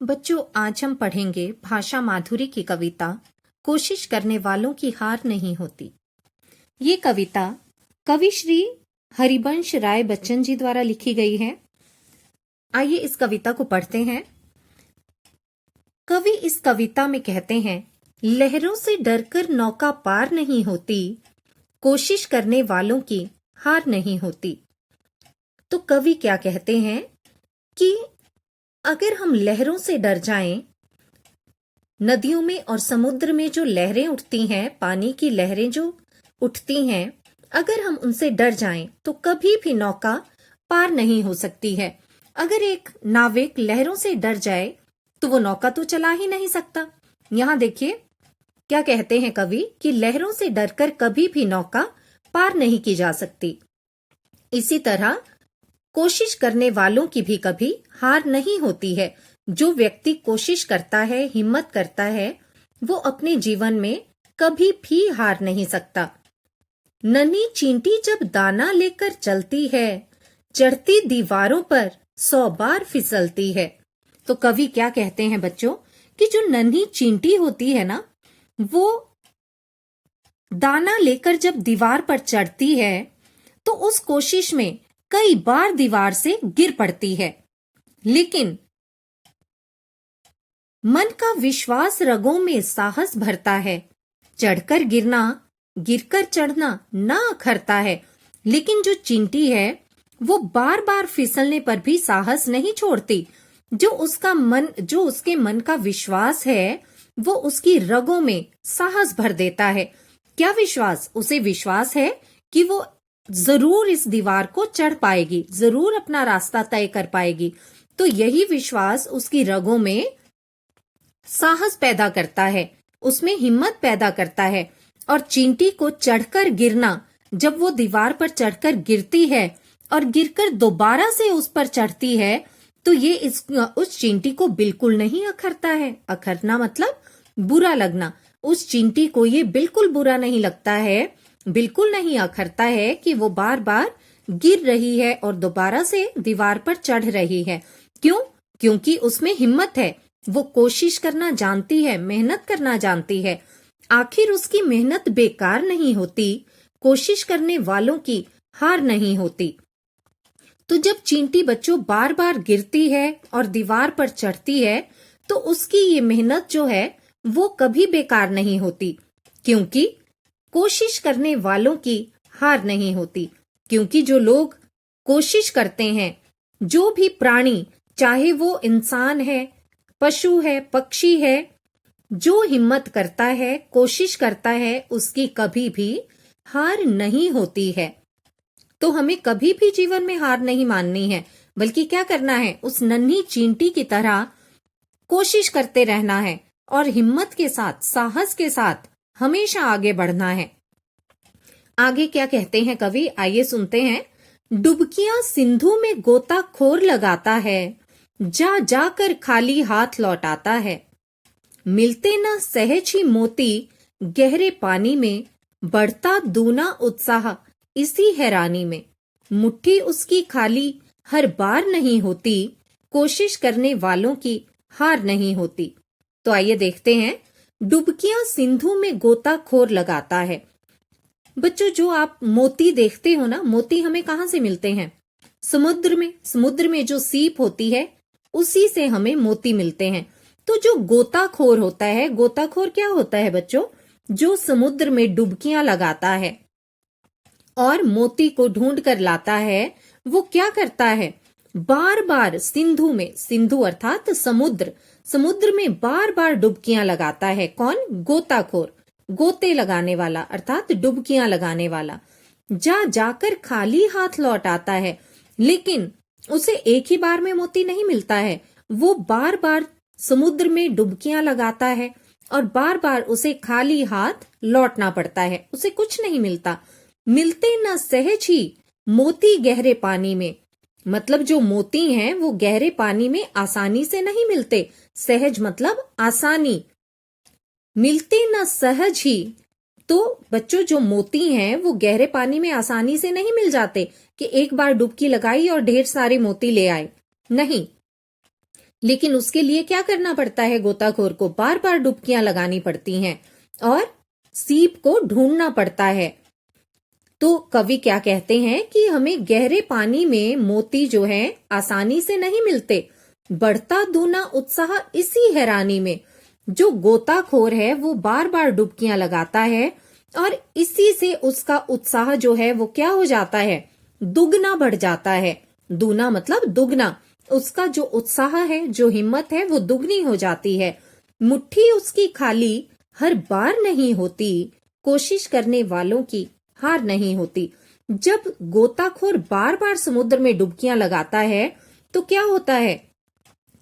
बच्चों, आज हम पढ़ेंगे भाषा माधुरी की कविता कोशिश करने वालों की हार नहीं होती। ये कविता कवि श्री हरिवंश राय बच्चन जी द्वारा लिखी गई है। आइए इस कविता को पढ़ते हैं। कवि इस कविता में कहते हैं, लहरों से डरकर नौका पार नहीं होती, कोशिश करने वालों की हार नहीं होती। तो कवि क्या कहते हैं कि अगर हम लहरों से डर जाएं, नदियों में और समुद्र में जो लहरें उठती हैं, पानी की लहरें जो उठती हैं, अगर हम उनसे डर जाएं तो कभी भी नौका पार नहीं हो सकती है। अगर एक नाविक लहरों से डर जाए तो वो नौका तो चला ही नहीं सकता। यहाँ देखिए क्या कहते हैं कवि कि लहरों से डरकर कभी भी नौका पार नहीं की जा सकती। इसी तरह कोशिश करने वालों की भी कभी हार नहीं होती है। जो व्यक्ति कोशिश करता है, हिम्मत करता है, वो अपने जीवन में कभी भी हार नहीं सकता। नन्ही चींटी जब दाना लेकर चलती है, चढ़ती दीवारों पर 100 बार फिसलती है। तो कवि क्या कहते हैं बच्चों कि जो नन्ही चींटी होती है ना, वो दाना लेकर जब दीवार पर चढ़ती है तो उस कोशिश में कई बार दीवार से गिर पड़ती है, लेकिन मन का विश्वास रगों में साहस भरता है। चढ़कर गिरना, गिरकर चढ़ना ना अखरता है। लेकिन जो चींटी है वो बार बार फिसलने पर भी साहस नहीं छोड़ती। जो उसके मन का विश्वास है वो उसकी रगों में साहस भर देता है। क्या विश्वास? उसे विश्वास है कि वो जरूर इस दीवार को चढ़ पाएगी, जरूर अपना रास्ता तय कर पाएगी। तो यही विश्वास उसकी रगों में साहस पैदा करता है, उसमें हिम्मत पैदा करता है। और चींटी को चढ़कर गिरना, जब वो दीवार पर चढ़कर गिरती है और गिरकर दोबारा से उस पर चढ़ती है, तो ये उस चींटी को बिल्कुल नहीं अखरता है। अखरना मतलब बुरा लगना। उस चींटी को ये बिल्कुल बुरा नहीं लगता है, बिल्कुल नहीं अखरता है कि वो बार बार गिर रही है और दोबारा से दीवार पर चढ़ रही है। क्यों? क्योंकि उसमें हिम्मत है, वो कोशिश करना जानती है, मेहनत करना जानती है। आखिर उसकी मेहनत बेकार नहीं होती, कोशिश करने वालों की हार नहीं होती। तो जब चींटी बच्चों बार बार गिरती है और दीवार पर चढ़ती है, तो उसकी ये मेहनत जो है वो कभी बेकार नहीं होती, क्योंकि कोशिश करने वालों की हार नहीं होती। क्योंकि जो लोग कोशिश करते हैं, जो भी प्राणी, चाहे वो इंसान है, पशु है, पक्षी है, जो हिम्मत करता है, कोशिश करता है, उसकी कभी भी हार नहीं होती है। तो हमें कभी भी जीवन में हार नहीं माननी है, बल्कि क्या करना है, उस नन्ही चींटी की तरह कोशिश करते रहना है और हिम्मत के साथ, साहस के साथ हमेशा आगे बढ़ना है। आगे क्या कहते हैं कवि, आइए सुनते हैं। डुबकियां सिंधु में गोताखोर लगाता है, जा जाकर खाली हाथ लौटाता है। मिलते ना सहज ही मोती गहरे पानी में, बढ़ता दूना उत्साह इसी हैरानी में। मुट्ठी उसकी खाली हर बार नहीं होती, कोशिश करने वालों की हार नहीं होती। तो आइए देखते हैं। डुबकियां सिंधु में गोताखोर लगाता है। बच्चों, जो आप मोती देखते हो ना, मोती हमें कहाँ से मिलते हैं? समुद्र में। समुद्र में जो सीप होती है उसी से हमें मोती मिलते हैं। तो जो गोताखोर होता है, गोताखोर क्या होता है बच्चों? जो समुद्र में डुबकियां लगाता है और मोती को ढूंढ कर लाता है, वो क्या करता है? बार बार सिंधु में, सिंधु अर्थात समुद्र, समुद्र में बार बार डुबकियां लगाता है। कौन? गोताखोर, गोते लगाने वाला अर्थात डुबकियां लगाने वाला। जा जाकर खाली हाथ लौट आता है, लेकिन उसे एक ही बार में मोती नहीं मिलता है। वो बार बार समुद्र में डुबकियां लगाता है और बार बार उसे खाली हाथ लौटना पड़ता है, उसे कुछ नहीं मिलता। मिलते ना सहज ही मोती गहरे पानी में, मतलब जो मोती हैं वो गहरे पानी में आसानी से नहीं मिलते। सहज मतलब आसानी। मिलते ना सहज ही, तो बच्चों जो मोती हैं वो गहरे पानी में आसानी से नहीं मिल जाते कि एक बार डुबकी लगाई और ढेर सारे मोती ले आए। नहीं, लेकिन उसके लिए क्या करना पड़ता है? गोताखोर को बार बार डुबकियां लगानी पड़ती हैं और सीप को ढूंढना पड़ता है। तो कवि क्या कहते हैं कि हमें गहरे पानी में मोती जो है आसानी से नहीं मिलते, बढ़ता दूना उत्साह इसी हैरानी में। जो गोताखोर है वो बार बार डुबकियां लगाता है और इसी से उसका उत्साह जो है वो क्या हो जाता है? दुगना बढ़ जाता है। दूना मतलब दुगना। उसका जो उत्साह है, जो हिम्मत है, वो दुगनी हो जाती है। मुट्ठी उसकी खाली हर बार नहीं होती, कोशिश करने वालों की हार नहीं होती। जब गोताखोर बार बार समुद्र में डुबकियां लगाता है तो क्या होता है?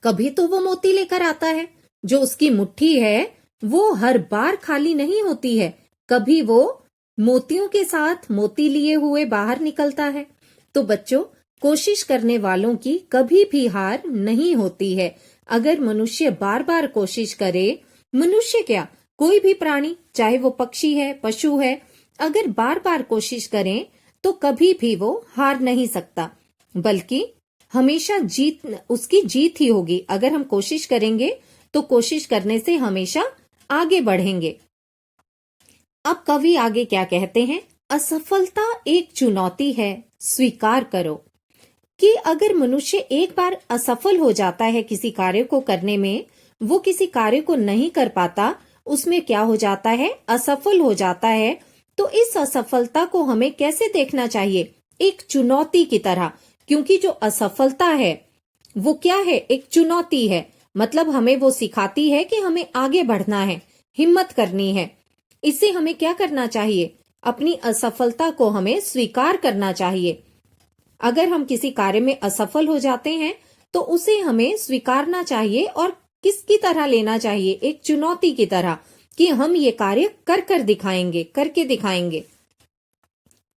कभी तो वो मोती लेकर आता है। जो उसकी मुट्ठी है वो हर बार खाली नहीं होती है, कभी वो मोतियों के साथ मोती लिए हुए बाहर निकलता है। तो बच्चों, कोशिश करने वालों की कभी भी हार नहीं होती है। अगर मनुष्य बार बार कोशिश करे, मनुष्य क्या, कोई भी प्राणी, चाहे वो पक्षी है, पशु है, अगर बार बार कोशिश करें तो कभी भी वो हार नहीं सकता, बल्कि हमेशा उसकी जीत ही होगी। अगर हम कोशिश करेंगे तो कोशिश करने से हमेशा आगे बढ़ेंगे। अब कवि आगे क्या कहते हैं? असफलता एक चुनौती है, स्वीकार करो। कि अगर मनुष्य एक बार असफल हो जाता है किसी कार्य को करने में, वो किसी कार्य को नहीं कर पाता, उसमें क्या हो जाता है? असफल हो जाता है। तो इस असफलता को हमें कैसे देखना चाहिए? एक चुनौती की तरह। क्योंकि जो असफलता है वो क्या है? एक चुनौती है। मतलब हमें वो सिखाती है कि हमें आगे बढ़ना है, हिम्मत करनी है। इससे हमें क्या करना चाहिए? अपनी असफलता को हमें स्वीकार करना चाहिए। अगर हम किसी कार्य में असफल हो जाते हैं तो उसे हमें स्वीकारना चाहिए और किसकी तरह लेना चाहिए? एक चुनौती की तरह कि हम ये कार्य करके दिखाएंगे।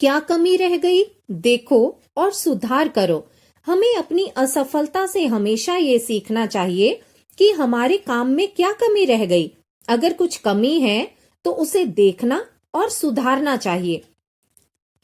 क्या कमी रह गई? देखो और सुधार करो। हमें अपनी असफलता से हमेशा ये सीखना चाहिए कि हमारे काम में क्या कमी रह गई। अगर कुछ कमी है तो उसे देखना और सुधारना चाहिए।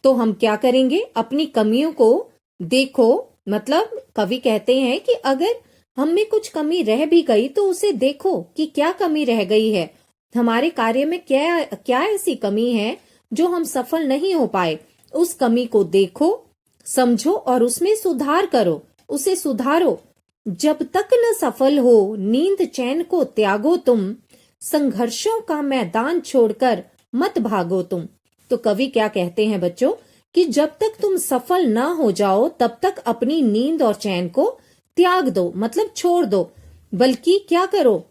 तो हम क्या करेंगे? अपनी कमियों को देखो। मतलब कवि कहते हैं कि अगर हम में कुछ कमी रह भी गई तो उसे देखो कि क्या कमी रह गई है, हमारे कार्य में क्या ऐसी कमी है जो हम सफल नहीं हो पाए। उस कमी को देखो, समझो और उसमें सुधार करो, उसे सुधारो। जब तक न सफल हो नींद चैन को त्यागो तुम, संघर्षों का मैदान छोड़कर मत भागो तुम। तो कवि क्या कहते हैं बच्चों कि जब तक तुम सफल ना हो जाओ तब तक अपनी नींद और चैन को त्याग दो, मतलब छोड़ दो। बल्कि क्या करो?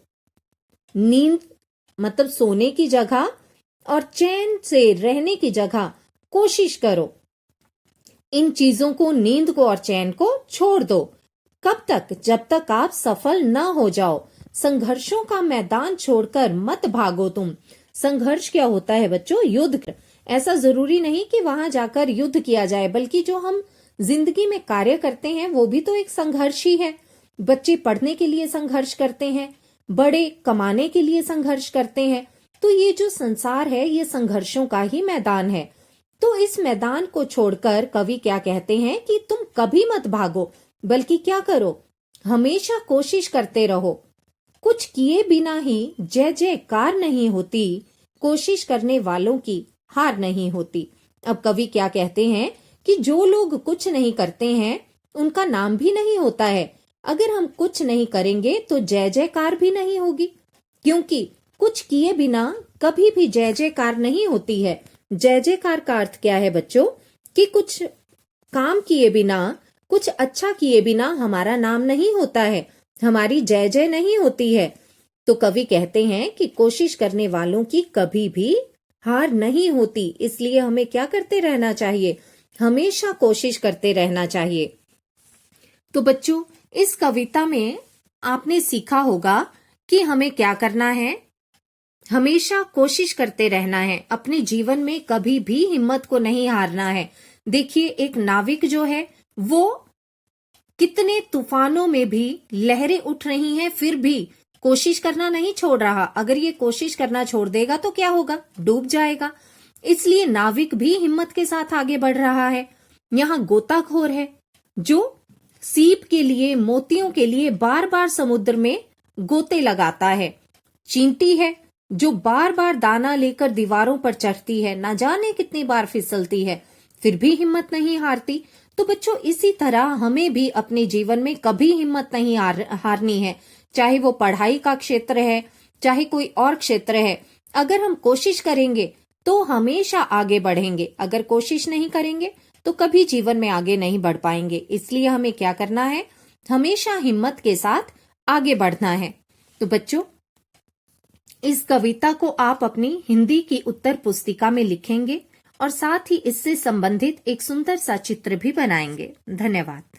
नींद मतलब सोने की जगह और चैन से रहने की जगह कोशिश करो। इन चीजों को, नींद को और चैन को छोड़ दो। कब तक? जब तक आप सफल ना हो जाओ। संघर्षों का मैदान छोड़कर मत भागो तुम। संघर्ष क्या होता है बच्चों? युद्ध। ऐसा जरूरी नहीं कि वहां जाकर युद्ध किया जाए, बल्कि जो हम जिंदगी में कार्य करते हैं वो भी तो एक संघर्ष ही है। बच्चे पढ़ने के लिए संघर्ष करते हैं, बड़े कमाने के लिए संघर्ष करते हैं। तो ये जो संसार है ये संघर्षों का ही मैदान है। तो इस मैदान को छोड़कर कवि क्या कहते हैं कि तुम कभी मत भागो, बल्कि क्या करो? हमेशा कोशिश करते रहो। कुछ किए बिना ही जय जयकार नहीं होती, कोशिश करने वालों की हार नहीं होती। अब कवि क्या कहते हैं कि जो लोग कुछ नहीं करते हैं उनका नाम भी नहीं होता है। अगर हम कुछ नहीं करेंगे तो जय जयकार भी नहीं होगी, क्योंकि कुछ किए बिना कभी भी जय जयकार नहीं होती है। जय जयकार का अर्थ क्या है बच्चों? कि कुछ काम किए बिना, कुछ अच्छा किए बिना हमारा नाम नहीं होता है, हमारी जय जय नहीं होती है। तो कवि कहते हैं कि कोशिश करने वालों की कभी भी हार नहीं होती। इसलिए हमें क्या करते रहना चाहिए? हमेशा कोशिश करते रहना चाहिए। तो बच्चों, इस कविता में आपने सीखा होगा कि हमें क्या करना है? हमेशा कोशिश करते रहना है। अपने जीवन में कभी भी हिम्मत को नहीं हारना है। देखिए, एक नाविक जो है वो कितने तूफानों में भी लहरें उठ रही हैं, फिर भी कोशिश करना नहीं छोड़ रहा। अगर ये कोशिश करना छोड़ देगा तो क्या होगा? डूब जाएगा। इसलिए नाविक भी हिम्मत के साथ आगे बढ़ रहा है। यहाँ गोताखोर है जो सीप के लिए, मोतियों के लिए बार बार समुद्र में गोते लगाता है। चींटी है जो बार बार दाना लेकर दीवारों पर चढ़ती है, ना जाने कितनी बार फिसलती है, फिर भी हिम्मत नहीं हारती। तो बच्चों, इसी तरह हमें भी अपने जीवन में कभी हिम्मत नहीं हारनी है, चाहे वो पढ़ाई का क्षेत्र है, चाहे कोई और क्षेत्र है। अगर हम कोशिश करेंगे तो हमेशा आगे बढ़ेंगे, अगर कोशिश नहीं करेंगे तो कभी जीवन में आगे नहीं बढ़ पाएंगे। इसलिए हमें क्या करना है, हमेशा हिम्मत के साथ आगे बढ़ना है। तो बच्चों, इस कविता को आप अपनी हिंदी की उत्तर पुस्तिका में लिखेंगे और साथ ही इससे संबंधित एक सुंदर सा चित्र भी बनाएंगे। धन्यवाद।